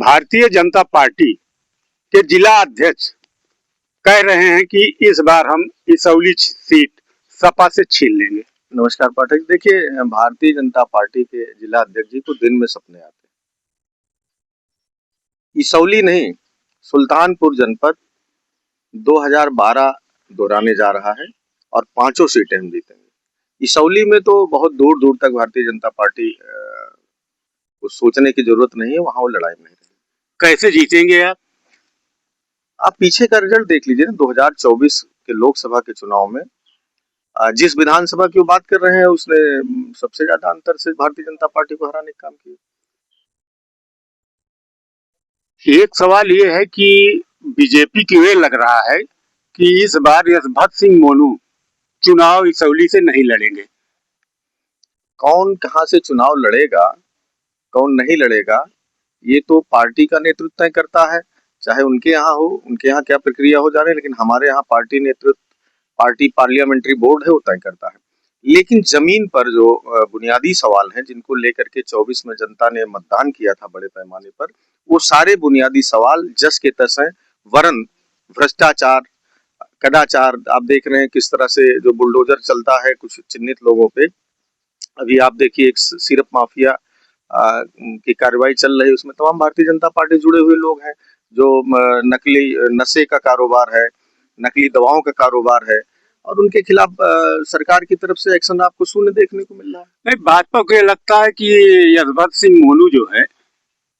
Bharatiya Janata party के जिला अध्यक्ष कह रहे हैं कि इस बार हम इसौली सीट सपा से छीन लेंगे। नमस्कार पाठक, देखिए भारतीय जनता पार्टी के जिला अध्यक्ष जी को दिन में सपने आते हैं। इसौली नहीं, सुल्तानपुर जनपद 2012 दोहराने जा रहा है और 5 सीटें हम जीतेंगे। इसौली में तो बहुत दूर दूर तक भारतीय जनता पार्टी को सोचने की जरूरत नहीं है, वहां वो लड़ाई में रहेगी। कैसे जीतेंगे आप पीछे का रिजल्ट देख लीजिए ना। 2024 के लोकसभा के चुनाव में जिस विधानसभा की वो बात कर रहे हैं उसने सबसे ज्यादा अंतर से भारतीय जनता पार्टी को हराने का काम किया। एक सवाल ये है कि बीजेपी की ये लग रहा है कि इस बार यशवंत सिंह मोनू चुनाव इसौली से नहीं लड़ेंगे। कौन कहां से चुनाव लड़ेगा, कौन नहीं लड़ेगा, ये तो पार्टी का नेतृत्व तय करता है। चाहे उनके यहाँ हो, उनके यहाँ क्या प्रक्रिया हो जाने, लेकिन हमारे यहाँ पार्टी नेतृत्व, पार्टी पार्लियामेंट्री बोर्ड है, वो तय करता है। लेकिन जमीन पर जो बुनियादी सवाल हैं जिनको लेकर के 24 में जनता ने मतदान किया था बड़े पैमाने पर, वो सारे बुनियादी सवाल जस के तस हैं। वरन भ्रष्टाचार, कदाचार, आप देख रहे हैं किस तरह से जो बुलडोजर चलता है कुछ चिन्हित लोगों पे। अभी आप देखिए एक सिरप माफिया की कार्रवाई चल रही है, उसमें तमाम भारतीय जनता पार्टी जुड़े हुए लोग हैं। जो नकली नशे का कारोबार है, नकली दवाओं का कारोबार है, और उनके खिलाफ सरकार की तरफ से एक्शन आपको शून्य देखने को मिल रहा है। नहीं, भाजपा को ये लगता है कि यशवंत सिंह मोनू जो है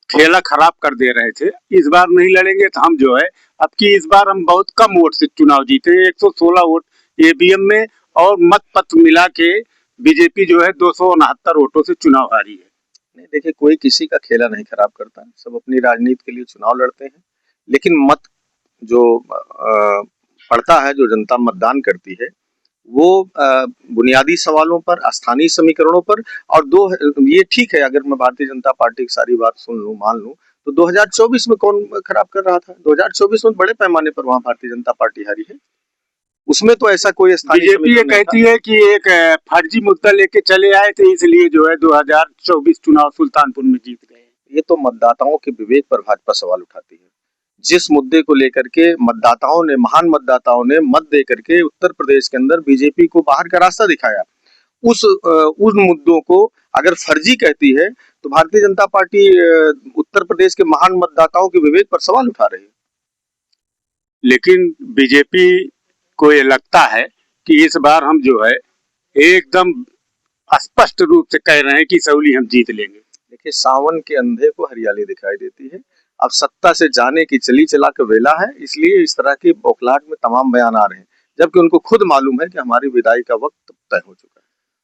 खेला खराब कर दे रहे थे, इस बार नहीं लड़ेंगे तो हम जो है अब की इस बार हम बहुत कम वोट से चुनाव जीते, 116 वोट ईवीएम में, और मत पत्र मिला के बीजेपी जो है 269 वोटों से चुनाव हारी है। नहीं, देखिए कोई किसी का खेला नहीं खराब करता, सब अपनी राजनीति के लिए चुनाव लड़ते हैं। लेकिन मत जो पड़ता है, जो जनता मतदान करती है, वो बुनियादी सवालों पर, स्थानीय समीकरणों पर। और ये ठीक है, अगर मैं भारतीय जनता पार्टी की सारी बात सुन लूं, मान लूं, तो 2024 में कौन खराब कर रहा था? 2024 में बड़े पैमाने पर वहां भारतीय जनता पार्टी हारी है। उसमें तो ऐसा कोई बीजेपी ये कहती है कि एक फर्जी मुद्दा लेके चले आए थे, इसलिए जो है 2024 चुनाव सुल्तानपुर में जीत गए। ये तो मतदाताओं के विवेक पर भाजपा सवाल उठाती है। जिस मुद्दे को लेकर के मतदाताओं ने, महान मतदाताओं ने मत दे करके उत्तर प्रदेश के अंदर बीजेपी को बाहर का रास्ता दिखाया, उन मुद्दों को अगर फर्जी कहती है तो भारतीय जनता पार्टी उत्तर प्रदेश के महान मतदाताओं के विवेक पर सवाल उठा रही है। लेकिन बीजेपी को ये लगता है कि इस बार हम जो है एकदम स्पष्ट रूप से कह रहे हैं कि इसौली हम जीत लेंगे। देखिए, सावन के अंधे को हरियाली दिखाई देती है। अब सत्ता से जाने की चली चला के वेला है, इसलिए इस तरह की बौखलाहट में तमाम बयान आ रहे हैं, जबकि उनको खुद मालूम है कि हमारी विदाई का वक्त तय हो चुका है।